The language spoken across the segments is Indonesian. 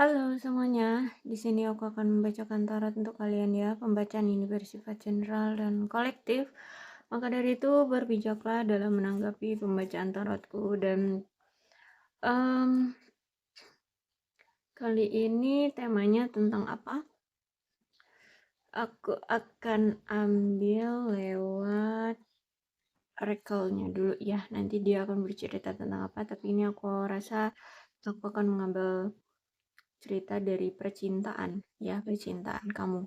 Halo semuanya, di sini aku akan membacakan tarot untuk kalian ya. Pembacaan ini bersifat general dan kolektif. Maka dari itu berbijaklah dalam menanggapi pembacaan tarotku dan em, kali ini temanya tentang apa? Aku akan ambil lewat oracle-nya dulu ya. Nanti dia akan bercerita tentang apa, tapi ini aku rasa aku akan mengambil cerita dari percintaan ya, percintaan kamu.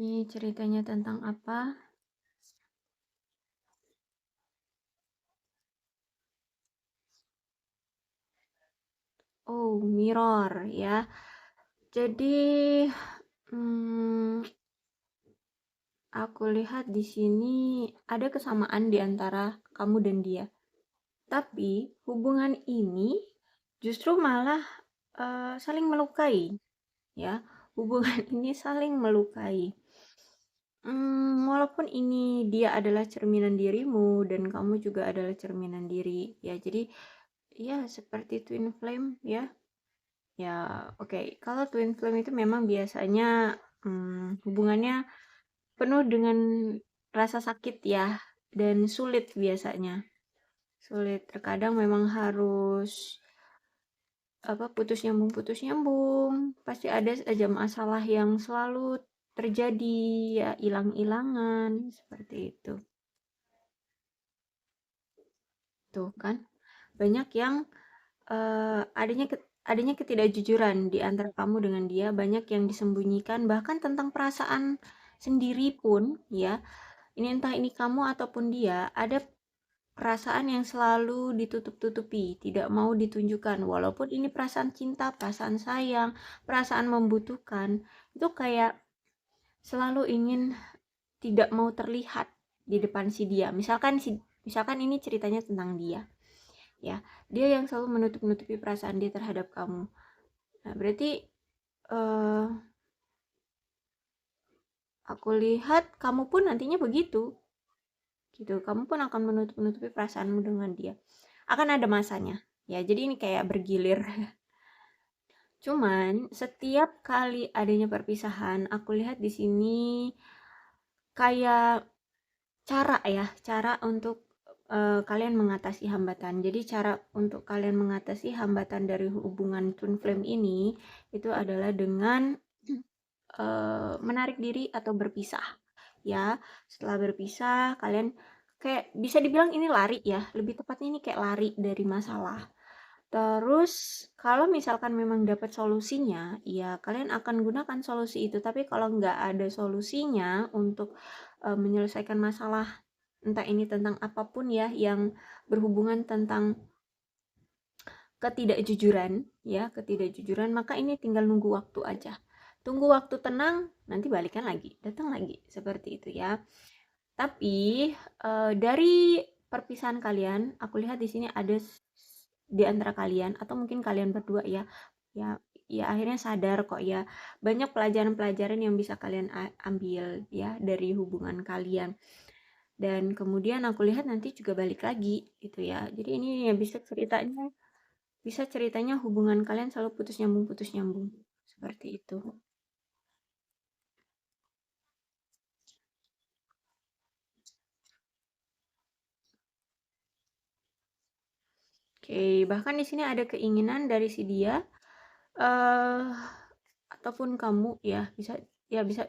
Ini ceritanya tentang apa? Oh, mirror ya. Jadi, hmm, aku lihat di sini ada kesamaan di antara kamu dan dia. Tapi hubungan ini justru malah saling melukai, ya. Hubungan ini saling melukai. Walaupun ini dia adalah cerminan dirimu dan kamu juga adalah cerminan diri, ya. Jadi, ya seperti twin flame, ya. Ya, oke. Kalau twin flame itu memang biasanya hubungannya penuh dengan rasa sakit ya, dan sulit biasanya. Sulit. Terkadang memang harus putus nyambung. Pasti ada aja masalah yang selalu terjadi, ya hilang-hilangan seperti itu. Tuh kan, banyak yang adanya ketidakjujuran di antara kamu dengan dia, banyak yang disembunyikan bahkan tentang perasaan sendiri pun ya. Ini entah ini kamu ataupun dia, ada perasaan yang selalu ditutup-tutupi, tidak mau ditunjukkan walaupun ini perasaan cinta, perasaan sayang, perasaan membutuhkan. Itu kayak selalu ingin tidak mau terlihat di depan si dia. Misalkan ini ceritanya tentang dia. Ya, dia yang selalu menutup-nutupi perasaan dia terhadap kamu. Nah, berarti uh, aku lihat kamu pun nantinya begitu, gitu. Kamu pun akan menutup-nutupi perasaanmu dengan dia. Akan ada masanya, ya. Jadi ini kayak bergilir. Cuman setiap kali adanya perpisahan, aku lihat di sini kayak cara untuk kalian mengatasi hambatan. Jadi cara untuk kalian mengatasi hambatan dari hubungan twin flame ini itu adalah dengan menarik diri atau berpisah. Ya, setelah berpisah kalian kayak bisa dibilang ini lari ya, lebih tepatnya ini kayak lari dari masalah. Terus kalau misalkan memang dapat solusinya, ya kalian akan gunakan solusi itu. Tapi kalau nggak ada solusinya untuk menyelesaikan masalah, entah ini tentang apapun ya yang berhubungan tentang ketidakjujuran, maka ini tinggal nunggu waktu aja. Tunggu waktu tenang, nanti balikan lagi, datang lagi, seperti itu ya. Tapi dari perpisahan kalian, aku lihat di sini ada di antara kalian atau mungkin kalian berdua ya, ya, ya akhirnya sadar kok ya, banyak pelajaran-pelajaran yang bisa kalian ambil ya dari hubungan kalian. Dan kemudian aku lihat nanti juga balik lagi gitu ya. Jadi ini ya bisa ceritanya hubungan kalian selalu putus nyambung seperti itu. Oke, bahkan di sini ada keinginan dari si dia eh ataupun kamu ya, bisa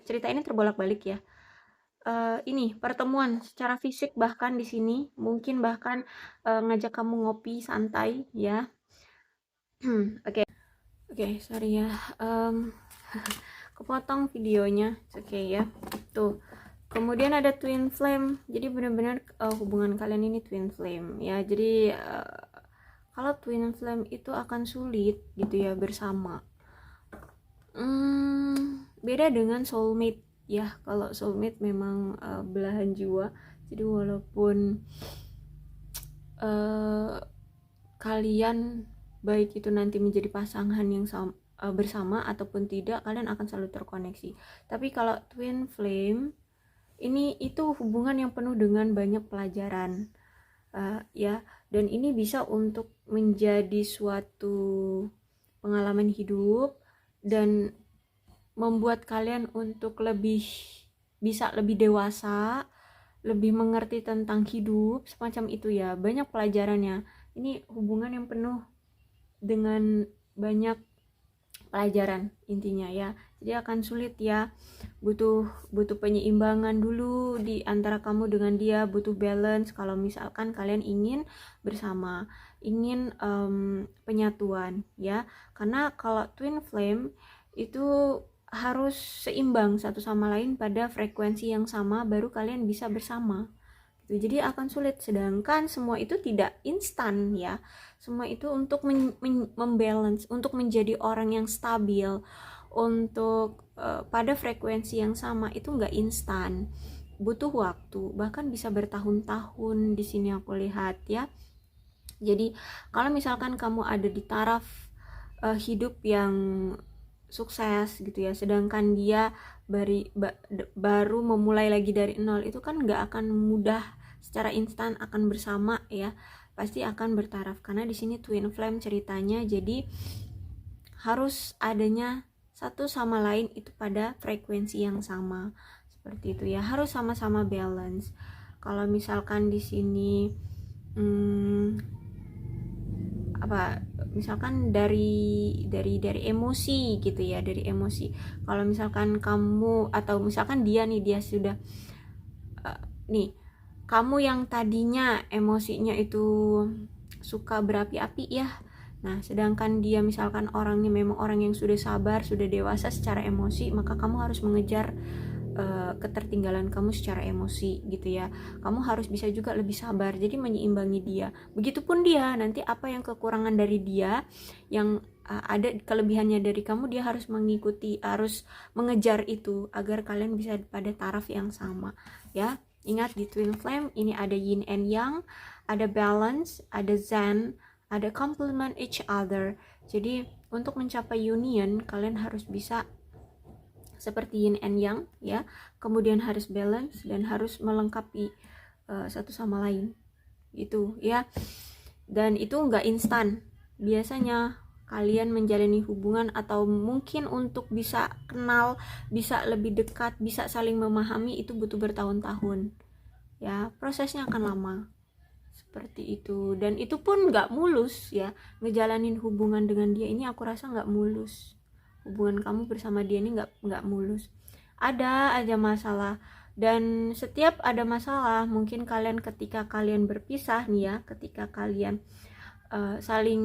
cerita ini terbolak-balik ya. Ini pertemuan secara fisik, bahkan di sini mungkin bahkan ngajak kamu ngopi santai ya. Oke, oke, sorry ya. Em, Kepotong videonya. Oke ya. Tuh. Kemudian ada twin flame. Jadi benar-benar hubungan kalian ini twin flame ya. Jadi kalau twin flame itu akan sulit gitu ya bersama. Beda dengan soulmate ya. Kalau soulmate memang belahan jiwa. Jadi walaupun uh, kalian baik itu nanti menjadi pasangan yang bersama ataupun tidak, kalian akan selalu terkoneksi. Tapi kalau twin flame ini itu hubungan yang penuh dengan banyak pelajaran. ya. Dan ini bisa untuk menjadi suatu pengalaman hidup dan membuat kalian untuk bisa lebih dewasa, lebih mengerti tentang hidup, semacam itu ya. Banyak pelajarannya. Ini hubungan yang penuh dengan banyak pelajaran intinya ya. Jadi akan sulit ya. Butuh penyeimbangan dulu di antara kamu dengan dia, butuh balance kalau misalkan kalian ingin bersama, ingin penyatuan ya. Karena kalau twin flame itu harus seimbang satu sama lain pada frekuensi yang sama baru kalian bisa bersama. Jadi akan sulit, sedangkan semua itu tidak instan ya. Semua itu untuk membalance, untuk menjadi orang yang stabil, untuk pada frekuensi yang sama itu nggak instan, butuh waktu, bahkan bisa bertahun-tahun di sini aku lihat ya. Jadi kalau misalkan kamu ada di taraf hidup yang sukses gitu ya, sedangkan dia baru memulai lagi dari nol, itu kan nggak akan mudah secara instan akan bersama ya, pasti akan bertaraf. Karena di sini twin flame ceritanya, jadi harus adanya satu sama lain itu pada frekuensi yang sama, seperti itu ya, harus sama-sama balance. Kalau misalkan di sini misalkan dari emosi gitu ya, dari emosi. Kalau misalkan kamu atau misalkan dia sudah kamu yang tadinya emosinya itu suka berapi-api ya. Nah, sedangkan dia misalkan orangnya memang orang yang sudah sabar, sudah dewasa secara emosi, maka kamu harus mengejar ketertinggalan kamu secara emosi gitu ya. Kamu harus bisa juga lebih sabar, jadi menyeimbangi dia. Begitupun dia, nanti apa yang kekurangan dari dia, yang ada kelebihannya dari kamu, dia harus mengikuti, harus mengejar itu agar kalian bisa pada taraf yang sama ya. Ingat, di twin flame ini ada yin and yang, ada balance, ada zen, ada complement each other. Jadi untuk mencapai union kalian harus bisa seperti yin and yang ya, kemudian harus balance dan harus melengkapi satu sama lain gitu ya. Dan itu nggak instan. Biasanya kalian menjalani hubungan atau mungkin untuk bisa kenal, bisa lebih dekat, bisa saling memahami, itu butuh bertahun-tahun ya, prosesnya akan lama seperti itu. Dan itu pun nggak mulus ya, ngejalanin hubungan dengan dia ini aku rasa nggak mulus. Hubungan kamu bersama dia ini nggak mulus, ada aja masalah. Dan setiap ada masalah, mungkin kalian ketika kalian berpisah nih ya, ketika kalian saling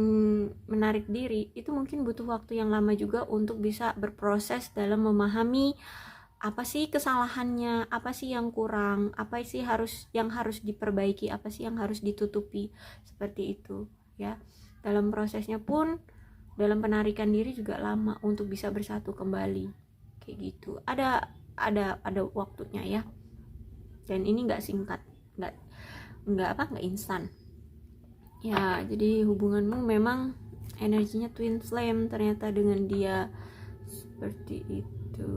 menarik diri, itu mungkin butuh waktu yang lama juga untuk bisa berproses dalam memahami apa sih kesalahannya, apa sih yang kurang, apa sih yang harus diperbaiki, apa sih yang harus ditutupi, seperti itu ya. Dalam prosesnya pun, dalam penarikan diri juga lama untuk bisa bersatu kembali kayak gitu. Ada waktunya ya. Dan ini nggak singkat, nggak instan ya. Jadi hubunganmu memang energinya twin flame ternyata dengan dia, seperti itu.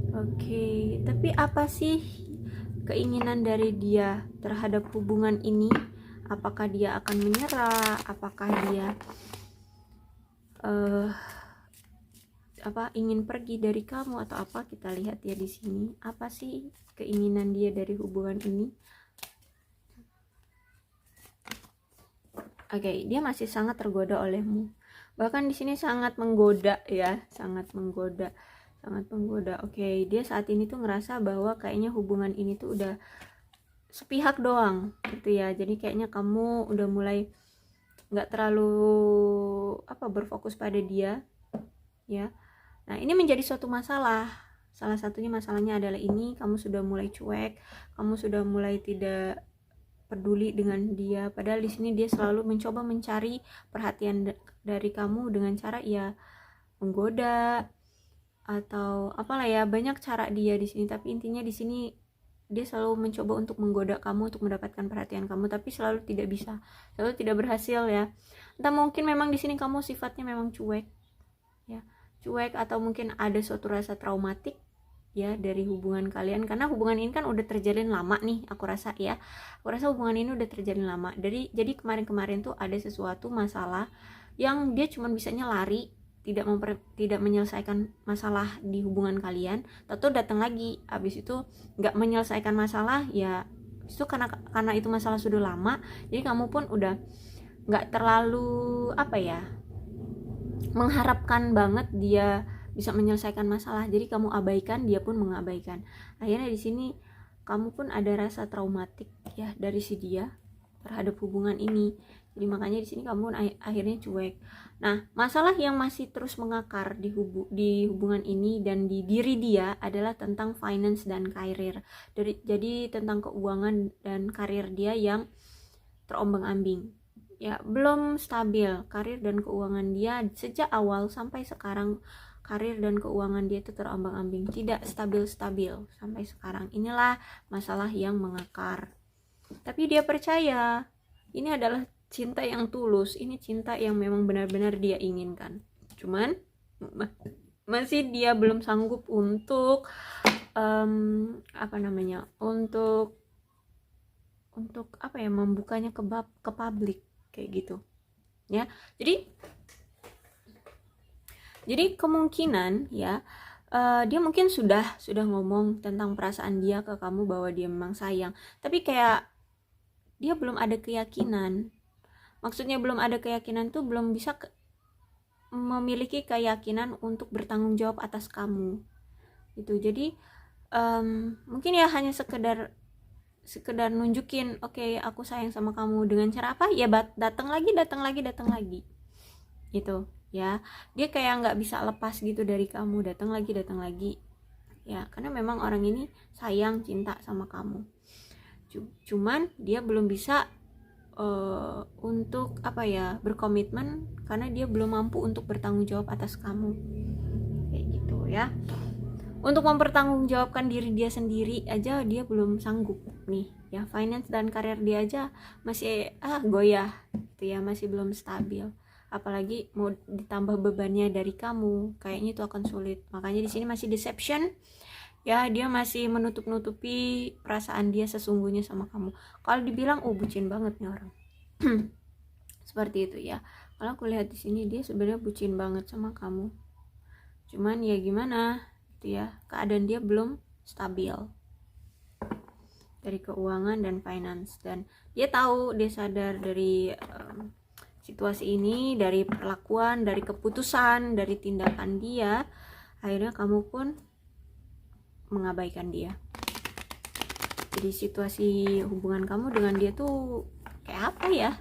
Oke, tapi apa sih keinginan dari dia terhadap hubungan ini? Apakah dia akan menyerah? Apakah dia ingin pergi dari kamu atau apa? Kita lihat ya di sini. Apa sih keinginan dia dari hubungan ini? Oke, dia masih sangat tergoda olehmu. Bahkan di sini sangat menggoda ya, sangat menggoda. Oke, dia saat ini tuh ngerasa bahwa kayaknya hubungan ini tuh udah sepihak doang gitu ya. Jadi kayaknya kamu udah mulai nggak terlalu berfokus pada dia ya. Nah, ini menjadi suatu masalah. Salah satunya masalahnya adalah ini, kamu sudah mulai cuek, kamu sudah mulai tidak peduli dengan dia. Padahal di sini dia selalu mencoba mencari perhatian dari kamu dengan cara ya menggoda atau apalah ya, banyak cara dia di sini. Tapi intinya di sini dia selalu mencoba untuk menggoda kamu untuk mendapatkan perhatian kamu, tapi selalu tidak bisa, selalu tidak berhasil ya. Entah mungkin memang di sini kamu sifatnya memang cuek ya, cuek, atau mungkin ada suatu rasa traumatik ya dari hubungan kalian, karena hubungan ini kan udah terjalin lama nih, aku rasa hubungan ini udah terjalin lama. Jadi kemarin-kemarin tuh ada sesuatu masalah yang dia cuma bisanya lari, tidak menyelesaikan masalah di hubungan kalian, atau datang lagi, habis itu nggak menyelesaikan masalah ya. Itu karena itu masalah sudah lama, jadi kamu pun udah nggak terlalu mengharapkan banget dia bisa menyelesaikan masalah, jadi kamu abaikan, dia pun mengabaikan. Akhirnya di sini kamu pun ada rasa traumatik ya dari si dia terhadap hubungan ini. Jadi makanya di sini kamu akhirnya cuek. Nah, masalah yang masih terus mengakar di hubungan ini dan di diri dia adalah tentang finance dan karir. Jadi tentang keuangan dan karir dia yang terombang-ambing. Ya, belum stabil karir dan keuangan dia sejak awal sampai sekarang. Karir dan keuangan dia itu terombang-ambing, tidak stabil-stabil sampai sekarang. Inilah masalah yang mengakar. Tapi dia percaya ini adalah cinta yang tulus, ini cinta yang memang benar-benar dia inginkan. Cuman masih dia belum sanggup untuk untuk membukanya ke publik kayak gitu ya. Jadi kemungkinan ya, dia mungkin sudah ngomong tentang perasaan dia ke kamu bahwa dia memang sayang, tapi kayak dia belum ada keyakinan. Maksudnya belum ada keyakinan tuh belum bisa memiliki keyakinan untuk bertanggung jawab atas kamu gitu. Jadi mungkin ya hanya sekedar nunjukin, oke, aku sayang sama kamu, dengan cara apa ya, datang lagi gitu ya. Dia kayak nggak bisa lepas gitu dari kamu, datang lagi ya, karena memang orang ini sayang, cinta sama kamu. Cuman dia belum bisa untuk berkomitmen, karena dia belum mampu untuk bertanggung jawab atas kamu kayak gitu ya. Untuk mempertanggungjawabkan diri dia sendiri aja dia belum sanggup nih ya. Finance dan karir dia aja masih goyah gitu ya, masih belum stabil, apalagi mau ditambah bebannya dari kamu, kayaknya itu akan sulit. Makanya di sini masih deception ya, dia masih menutup-nutupi perasaan dia sesungguhnya sama kamu. Kalau dibilang bucin banget nih orang seperti itu ya. Kalau aku lihat di sini dia sebenarnya bucin banget sama kamu, cuman ya gimana gitu ya, keadaan dia belum stabil dari keuangan dan finance, dan dia tahu, dia sadar dari situasi ini, dari perlakuan, dari keputusan, dari tindakan dia. Akhirnya kamu pun mengabaikan dia. Jadi situasi hubungan kamu dengan dia tuh kayak apa ya,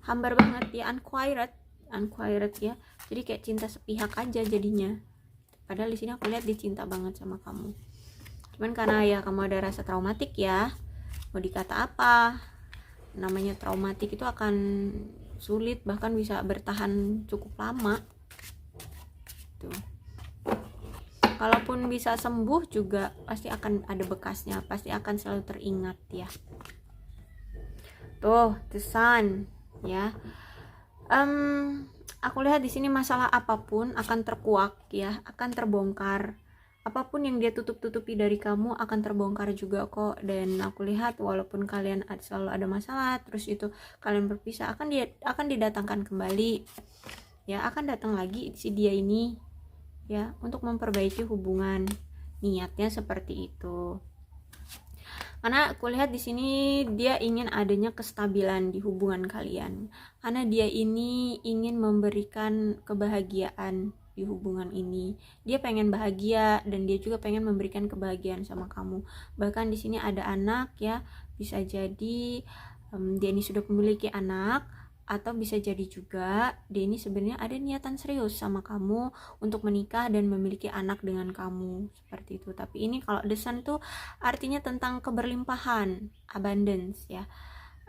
hambar banget ya, unquiet ya. Jadi kayak cinta sepihak aja jadinya, padahal di sini aku lihat dia cinta banget sama kamu. Cuman karena ya kamu ada rasa traumatik ya, mau dikata apa, namanya traumatik itu akan sulit, bahkan bisa bertahan cukup lama tuh. Kalaupun bisa sembuh juga pasti akan ada bekasnya, pasti akan selalu teringat ya. Tuh, the sun ya. Aku lihat di sini masalah apapun akan terkuak ya, akan terbongkar. Apapun yang dia tutup-tutupi dari kamu akan terbongkar juga kok. Dan aku lihat walaupun kalian selalu ada masalah, terus itu kalian berpisah, akan didatangkan kembali ya, akan datang lagi si dia ini ya, untuk memperbaiki hubungan. Niatnya seperti itu. Karena aku lihat di sini dia ingin adanya kestabilan di hubungan kalian. Karena dia ini ingin memberikan kebahagiaan di hubungan ini. Dia pengen bahagia dan dia juga pengen memberikan kebahagiaan sama kamu. Bahkan di sini ada anak ya, bisa jadi dia ini sudah memiliki anak, atau bisa jadi juga dia ini sebenarnya ada niatan serius sama kamu untuk menikah dan memiliki anak dengan kamu, seperti itu. Tapi ini kalau the sun tuh artinya tentang keberlimpahan, abundance ya,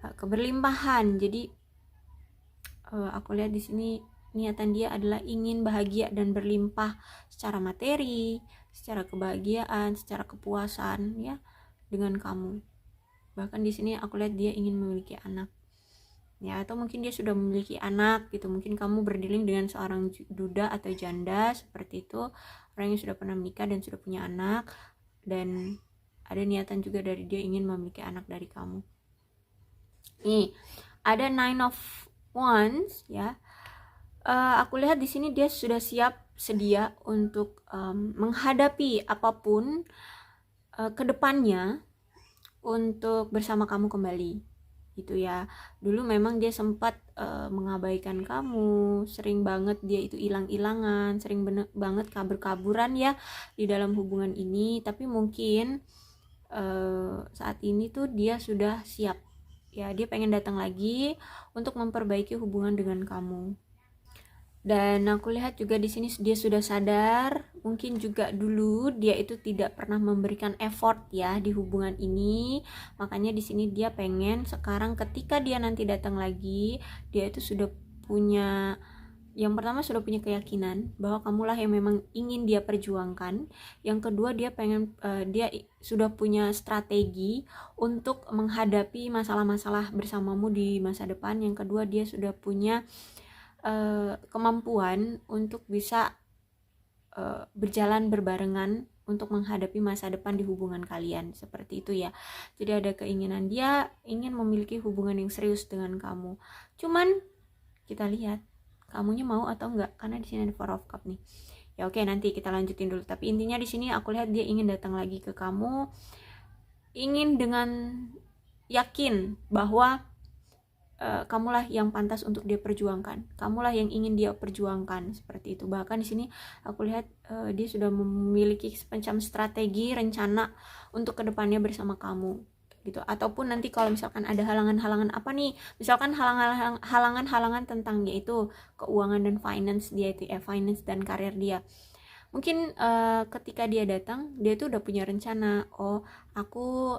keberlimpahan. Jadi aku lihat di sini niatan dia adalah ingin bahagia dan berlimpah secara materi, secara kebahagiaan, secara kepuasan ya dengan kamu. Bahkan di sini aku lihat dia ingin memiliki anak ya, atau mungkin dia sudah memiliki anak gitu. Mungkin kamu berdealing dengan seorang duda atau janda seperti itu, orang yang sudah pernah menikah dan sudah punya anak, dan ada niatan juga dari dia ingin memiliki anak dari kamu. Nih, ada Nine of Wands ya. Aku lihat di sini dia sudah sedia untuk menghadapi apapun ke depannya untuk bersama kamu kembali gitu ya. Dulu memang dia sempat mengabaikan kamu, sering banget dia itu hilang-hilangan, sering banget kabur-kaburan ya di dalam hubungan ini, tapi mungkin saat ini tuh dia sudah siap ya, dia pengen datang lagi untuk memperbaiki hubungan dengan kamu. Dan aku lihat juga di sini dia sudah sadar, mungkin juga dulu dia itu tidak pernah memberikan effort ya di hubungan ini. Makanya di sini dia pengen sekarang ketika dia nanti datang lagi, dia itu sudah punya, yang pertama sudah punya keyakinan bahwa kamulah yang memang ingin dia perjuangkan. Yang kedua dia pengen dia sudah punya strategi untuk menghadapi masalah-masalah bersamamu di masa depan. Yang kedua dia sudah punya kemampuan untuk bisa berjalan berbarengan untuk menghadapi masa depan di hubungan kalian, seperti itu ya. Jadi ada keinginan dia ingin memiliki hubungan yang serius dengan kamu. Cuman kita lihat kamunya mau atau enggak, karena di sini ada Four of Cups nih. Ya oke, nanti kita lanjutin dulu. Tapi intinya di sini aku lihat dia ingin datang lagi ke kamu, ingin dengan yakin bahwa kamulah yang pantas untuk dia perjuangkan, kamulah yang ingin dia perjuangkan, seperti itu. Bahkan di sini aku lihat dia sudah memiliki semacam strategi, rencana untuk kedepannya bersama kamu gitu. Ataupun nanti kalau misalkan ada halangan-halangan apa nih, misalkan halangan-halangan tentang yaitu keuangan dan finance dia itu finance dan karir dia. Mungkin ketika dia datang, dia tuh udah punya rencana. Oh, aku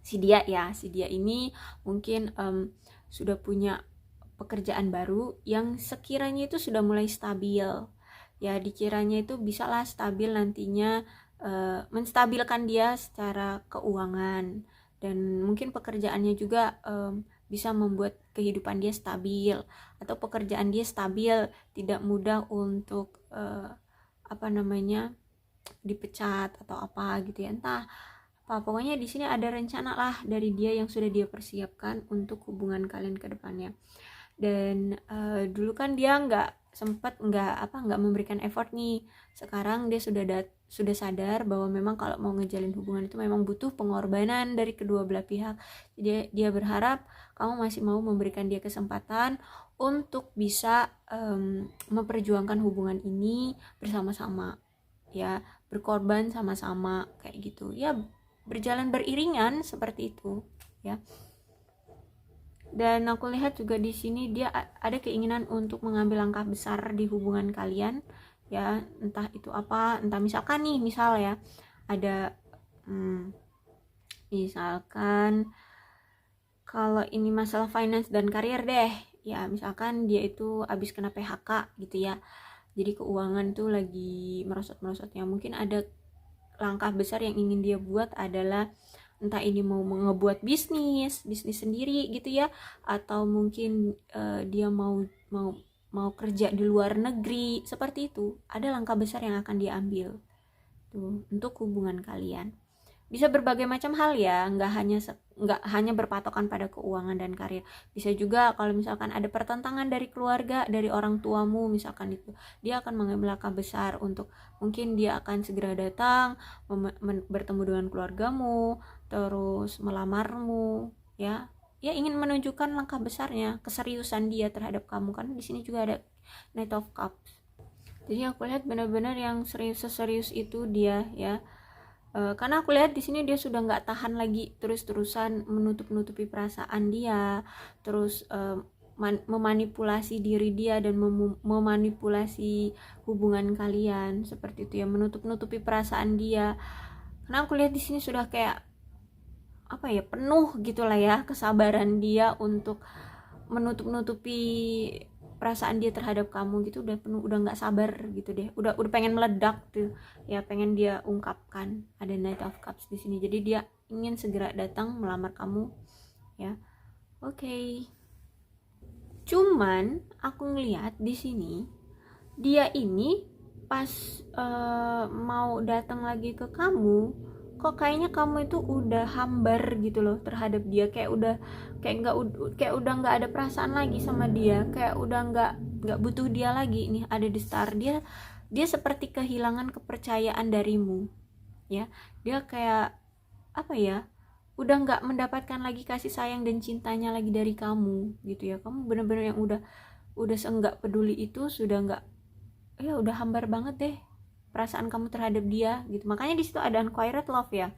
si dia ini mungkin sudah punya pekerjaan baru yang sekiranya itu sudah mulai stabil ya, dikiranya itu bisalah stabil nantinya, menstabilkan dia secara keuangan, dan mungkin pekerjaannya juga bisa membuat kehidupan dia stabil, atau pekerjaan dia stabil, tidak mudah untuk dipecat atau apa gitu ya, entah pokoknya di sini ada rencana lah dari dia yang sudah dia persiapkan untuk hubungan kalian ke depannya. Dan dulu kan dia nggak memberikan effort nih. Sekarang dia sudah sadar bahwa memang kalau mau ngejalin hubungan itu memang butuh pengorbanan dari kedua belah pihak. Jadi dia berharap kamu masih mau memberikan dia kesempatan untuk bisa memperjuangkan hubungan ini bersama-sama ya, berkorban sama-sama kayak gitu ya, berjalan beriringan seperti itu ya. Dan aku lihat juga di sini dia ada keinginan untuk mengambil langkah besar di hubungan kalian ya, entah itu apa, entah misalkan nih, misal ya ada misalkan kalau ini masalah finance dan karir deh ya, misalkan dia itu habis kena PHK gitu ya, jadi keuangan tuh lagi merosot-merosotnya. Mungkin ada langkah besar yang ingin dia buat adalah entah ini mau ngebuat bisnis sendiri gitu ya, atau mungkin dia mau kerja di luar negeri, seperti itu. Ada langkah besar yang akan dia ambil tuh untuk hubungan kalian. Bisa berbagai macam hal ya, nggak hanya berpatokan pada keuangan dan karir. Bisa juga kalau misalkan ada pertentangan dari keluarga, dari orang tuamu misalkan, itu dia akan mengambil langkah besar untuk, mungkin dia akan segera datang bertemu dengan keluargamu, terus melamarmu ya, ingin menunjukkan langkah besarnya, keseriusan dia terhadap kamu. Kan di sini juga ada Knight of Cups. Jadi aku lihat benar-benar yang serius itu dia ya. Karena aku lihat di sini dia sudah nggak tahan lagi terus-terusan menutupi perasaan dia, terus memanipulasi diri dia dan memanipulasi hubungan kalian, seperti itu ya, menutupi perasaan dia. Karena aku lihat di sini sudah kayak penuh gitulah ya kesabaran dia untuk menutupi perasaan dia terhadap kamu gitu, udah penuh, udah nggak sabar gitu deh, udah pengen meledak tuh ya, pengen dia ungkapkan. Ada Knight of Cups di sini, jadi dia ingin segera datang melamar kamu ya. Oke. Cuman aku ngeliat di sini dia ini pas mau datang lagi ke kamu, kok kayaknya kamu itu udah hambar gitu loh terhadap dia, kayak udah nggak ada perasaan lagi sama dia, kayak udah nggak butuh dia lagi. Nih ada di star, dia seperti kehilangan kepercayaan darimu ya. Dia kayak apa ya, udah nggak mendapatkan lagi kasih sayang dan cintanya lagi dari kamu gitu ya. Kamu bener-bener yang udah seenggak peduli itu, sudah nggak, ya udah hambar banget deh perasaan kamu terhadap dia gitu. Makanya di situ ada unquiet love ya.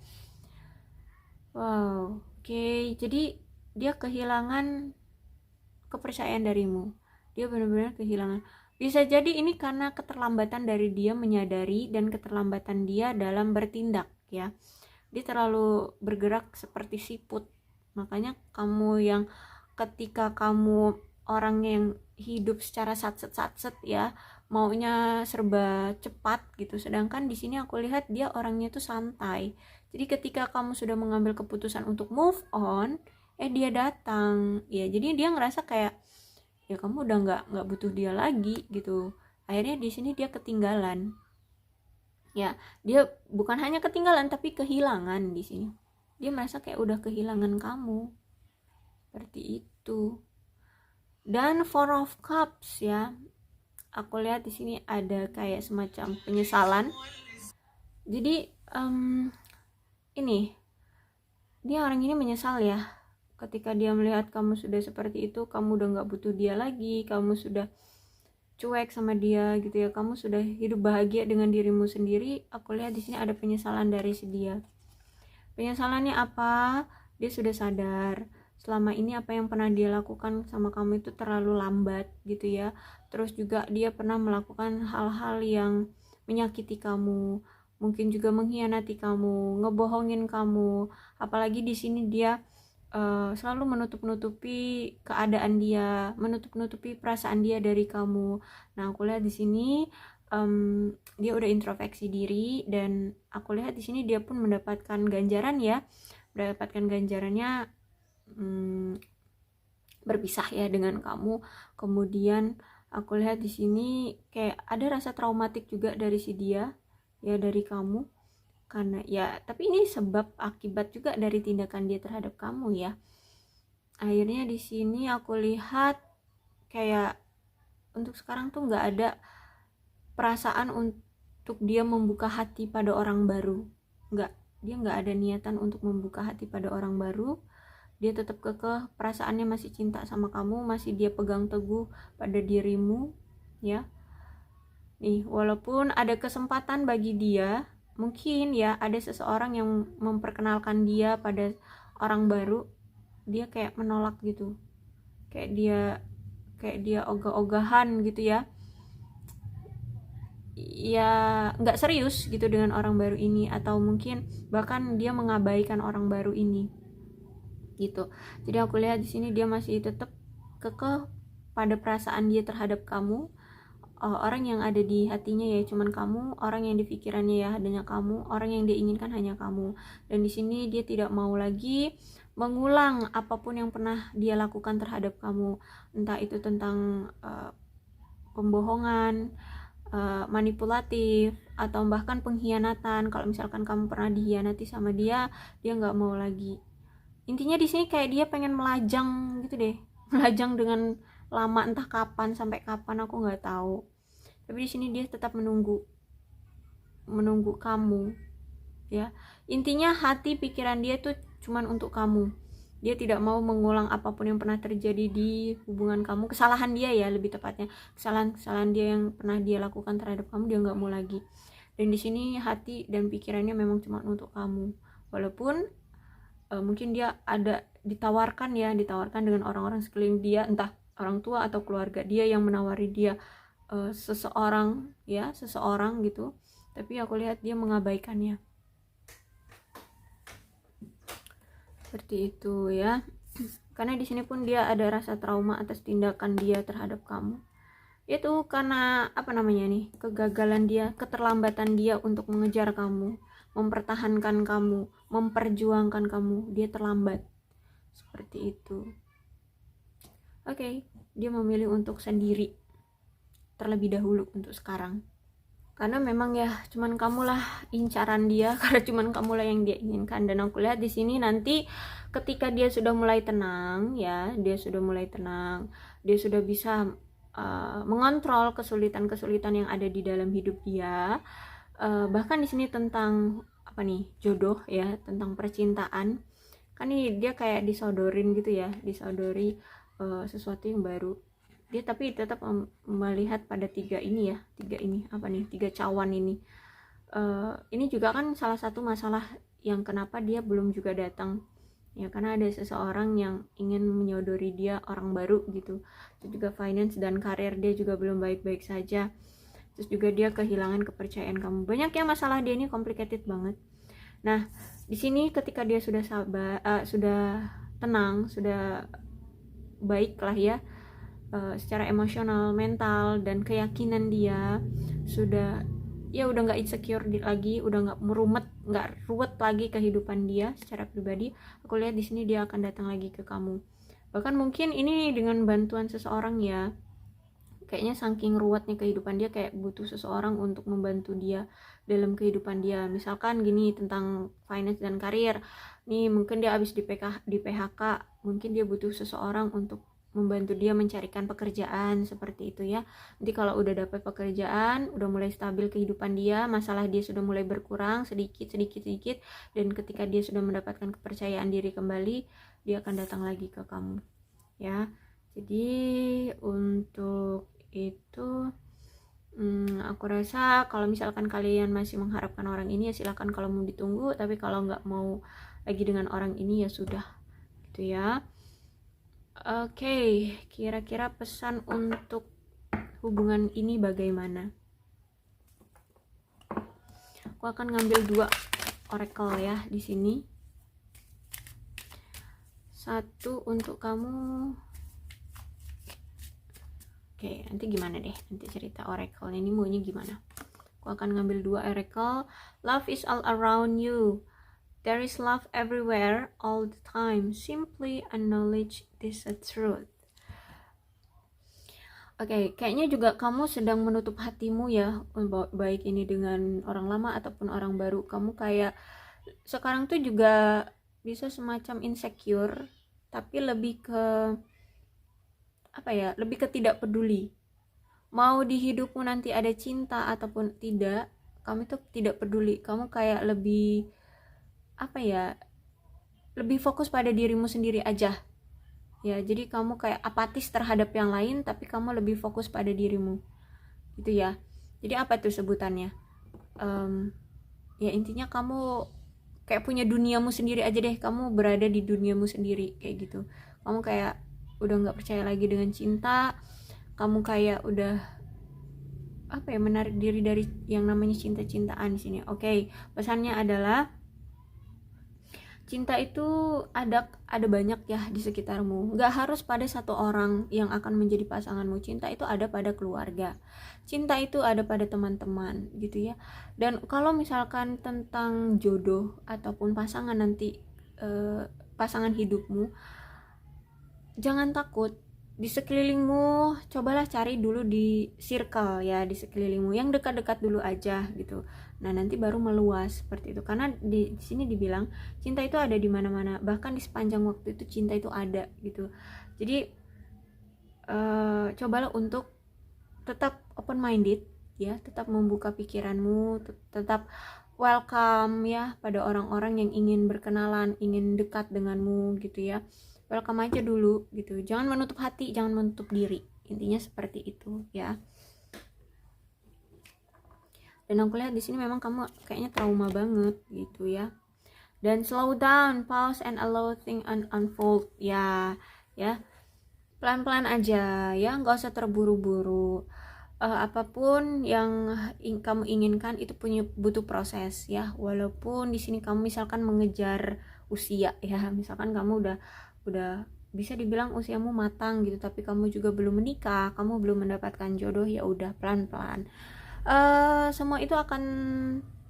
Wow, oke. Jadi dia kehilangan kepercayaan darimu, dia benar-benar kehilangan. Bisa jadi ini karena keterlambatan dari dia menyadari dan keterlambatan dia dalam bertindak ya. Dia terlalu bergerak seperti siput. Makanya kamu yang ketika kamu orang yang hidup secara satset ya, maunya serba cepat gitu. Sedangkan di sini aku lihat dia orangnya tuh santai. Jadi ketika kamu sudah mengambil keputusan untuk move on, dia datang. Ya, jadi dia ngerasa kayak ya kamu udah nggak butuh dia lagi gitu. Akhirnya di sini dia ketinggalan. Ya, dia bukan hanya ketinggalan tapi kehilangan di sini. Dia merasa kayak udah kehilangan kamu. Seperti itu. Dan Four of Cups ya. Aku lihat di sini ada kayak semacam penyesalan. Jadi dia orang ini menyesal ya. Ketika dia melihat kamu sudah seperti itu, kamu udah nggak butuh dia lagi, kamu sudah cuek sama dia gitu ya, kamu sudah hidup bahagia dengan dirimu sendiri. Aku lihat di sini ada penyesalan dari si dia. Penyesalannya apa? Dia sudah sadar selama ini apa yang pernah dia lakukan sama kamu itu terlalu lambat gitu ya. Terus juga dia pernah melakukan hal-hal yang menyakiti kamu, mungkin juga mengkhianati kamu, ngebohongin kamu. Apalagi di sini dia selalu menutup-nutupi keadaan dia, menutup-nutupi perasaan dia dari kamu. Nah, aku lihat di sini dia udah introspeksi diri, dan aku lihat di sini dia pun mendapatkan ganjaran ya, mendapatkan ganjarannya berpisah ya dengan kamu. Kemudian aku lihat di sini kayak ada rasa traumatik juga dari si dia ya, dari kamu. Karena ya, tapi ini sebab akibat juga dari tindakan dia terhadap kamu ya. Akhirnya di sini aku lihat kayak untuk sekarang tuh nggak ada perasaan untuk dia membuka hati pada orang baru. Dia nggak ada niatan untuk membuka hati pada orang baru. Dia tetap kekeh, perasaannya masih cinta sama kamu, masih dia pegang teguh pada dirimu ya. Nih, walaupun ada kesempatan bagi dia, mungkin ya ada seseorang yang memperkenalkan dia pada orang baru, dia kayak menolak gitu, kayak dia ogah-ogahan gitu ya, nggak serius gitu dengan orang baru ini, atau mungkin bahkan dia mengabaikan orang baru ini gitu. Jadi aku lihat di sini dia masih tetap kekeh pada perasaan dia terhadap kamu. Orang yang ada di hatinya ya cuman kamu, orang yang di pikirannya ya hanya kamu, orang yang dia inginkan hanya kamu. Dan di sini dia tidak mau lagi mengulang apapun yang pernah dia lakukan terhadap kamu, entah itu tentang pembohongan, manipulatif, atau bahkan pengkhianatan. Kalau misalkan kamu pernah dikhianati sama dia nggak mau lagi. Intinya di sini kayak dia pengen melajang gitu deh, melajang dengan lama, entah kapan, sampai kapan aku nggak tahu. Tapi di sini dia tetap menunggu kamu ya. Intinya hati pikiran dia tuh cuman untuk kamu. Dia tidak mau mengulang apapun yang pernah terjadi di hubungan kamu, kesalahan dia ya, lebih tepatnya kesalahan dia yang pernah dia lakukan terhadap kamu, dia nggak mau lagi. Dan di sini hati dan pikirannya memang cuma untuk kamu. Walaupun mungkin dia ada ditawarkan dengan orang-orang sekeliling dia, entah orang tua atau keluarga dia yang menawari dia seseorang gitu, tapi aku lihat dia mengabaikannya. Seperti itu ya. Karena di sini pun dia ada rasa trauma atas tindakan dia terhadap kamu. Itu karena kegagalan dia, keterlambatan dia untuk mengejar kamu, mempertahankan kamu, memperjuangkan kamu. Dia terlambat. Seperti itu. Oke, dia memilih untuk sendiri terlebih dahulu untuk sekarang. Karena memang ya cuman kamulah incaran dia, karena cuman kamulah yang dia inginkan. Dan aku lihat di sini nanti ketika dia sudah mulai tenang ya, dia sudah bisa mengontrol kesulitan-kesulitan yang ada di dalam hidup dia. Bahkan di sini tentang apa nih, jodoh ya, tentang percintaan. Kan nih dia kayak disodorin gitu ya, disodori sesuatu yang baru. Dia tapi tetap melihat pada tiga cawan ini. Ini juga kan salah satu masalah yang kenapa dia belum juga datang ya, karena ada seseorang yang ingin menyodori dia orang baru gitu. Itu juga finance dan karir dia juga belum baik-baik saja. Terus juga dia kehilangan kepercayaan kamu. Banyak ya masalah dia ini, complicated banget. Nah di sini ketika dia sudah sudah tenang, sudah baik lah ya, secara emosional, mental, dan keyakinan dia sudah ya udah nggak insecure lagi, udah nggak ruwet lagi kehidupan dia secara pribadi. Aku lihat di sini dia akan datang lagi ke kamu. Bahkan mungkin ini dengan bantuan seseorang ya. Kayaknya saking ruwetnya kehidupan dia, kayak butuh seseorang untuk membantu dia dalam kehidupan dia. Misalkan gini tentang finance dan karir. Nih mungkin dia habis di PHK, mungkin dia butuh seseorang untuk membantu dia mencarikan pekerjaan seperti itu ya. Nanti kalau udah dapat pekerjaan, udah mulai stabil kehidupan dia, masalah dia sudah mulai berkurang sedikit, dan ketika dia sudah mendapatkan kepercayaan diri kembali, dia akan datang lagi ke kamu ya. Jadi untuk itu aku rasa kalau misalkan kalian masih mengharapkan orang ini ya silakan, kalau mau ditunggu, tapi kalau nggak mau lagi dengan orang ini ya sudah gitu ya. Oke, kira-kira pesan untuk hubungan ini bagaimana? Aku akan ngambil 2 oracle ya di sini. Satu untuk kamu. Oke, nanti gimana deh, nanti cerita oracle ini maunya gimana. Aku akan ngambil 2 oracle. Love is all around you. There is love everywhere, all the time. Simply acknowledge this a truth. Oke, kayaknya juga kamu sedang menutup hatimu ya, baik ini dengan orang lama ataupun orang baru. Kamu kayak sekarang tuh juga bisa semacam insecure, tapi lebih ke apa ya, lebih ke tidak peduli. Mau di hidupmu nanti ada cinta ataupun tidak, kamu tuh tidak peduli. Kamu kayak lebih apa ya, lebih fokus pada dirimu sendiri aja ya. Jadi kamu kayak apatis terhadap yang lain, tapi kamu lebih fokus pada dirimu gitu ya. Jadi apa itu sebutannya, ya intinya kamu kayak punya duniamu sendiri aja deh. Kamu berada di duniamu sendiri kayak gitu. Kamu kayak udah nggak percaya lagi dengan cinta. Kamu kayak udah apa ya, menarik diri dari yang namanya cinta-cintaan di sini. Oke, pesannya adalah cinta itu ada banyak ya di sekitarmu. Nggak harus pada satu orang yang akan menjadi pasanganmu. Cinta itu ada pada keluarga. Cinta itu ada pada teman-teman gitu ya. Dan kalau misalkan tentang jodoh ataupun pasangan nanti, pasangan hidupmu, jangan takut. Di sekelilingmu cobalah cari dulu di circle ya, di sekelilingmu yang dekat-dekat dulu aja gitu. Nah nanti baru meluas seperti itu, karena di sini dibilang cinta itu ada di mana-mana, bahkan di sepanjang waktu itu cinta itu ada gitu. Jadi cobalah untuk tetap open minded ya, tetap membuka pikiranmu, tetap welcome ya pada orang-orang yang ingin berkenalan, ingin dekat denganmu gitu ya. Welcome aja dulu gitu, jangan menutup hati, jangan menutup diri, intinya seperti itu ya. Dan aku lihat di sini memang kamu kayaknya trauma banget gitu ya. Dan slow down, pause and allow things unfold ya, pelan-pelan aja ya, nggak usah terburu-buru. Apapun yang kamu inginkan itu butuh proses ya. Walaupun di sini kamu misalkan mengejar usia ya, misalkan kamu udah bisa dibilang usiamu matang gitu, tapi kamu juga belum menikah, kamu belum mendapatkan jodoh, ya udah pelan-pelan. Semua itu akan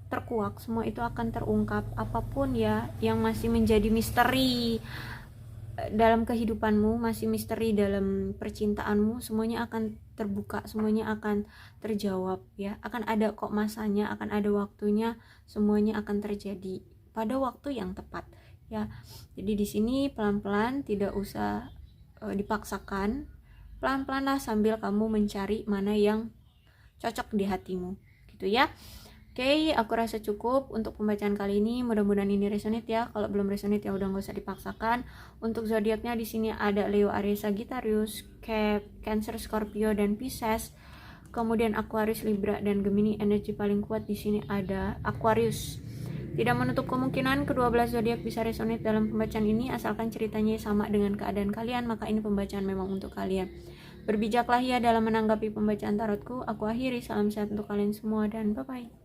terkuak, semua itu akan terungkap. Apapun ya yang masih menjadi misteri, dalam kehidupanmu, masih misteri dalam percintaanmu, semuanya akan terbuka, semuanya akan terjawab ya. Akan ada kok masanya, akan ada waktunya, semuanya akan terjadi pada waktu yang tepat ya. Jadi di sini pelan-pelan, tidak usah dipaksakan. Pelan-pelan lah sambil kamu mencari mana yang cocok di hatimu gitu ya. Oke, aku rasa cukup untuk pembacaan kali ini. Mudah-mudahan ini resonate ya. Kalau belum resonate ya udah nggak usah dipaksakan. Untuk zodiaknya di sini ada Leo, Aries, Sagittarius, Cap, Cancer, Scorpio, dan Pisces. Kemudian Aquarius, Libra, dan Gemini. Energi paling kuat di sini ada Aquarius. Tidak menutup kemungkinan kedua belas zodiak bisa resonate dalam pembacaan ini, asalkan ceritanya sama dengan keadaan kalian, maka ini pembacaan memang untuk kalian. Berbijaklah ya dalam menanggapi pembacaan tarotku. Aku akhiri, salam sehat untuk kalian semua dan bye-bye.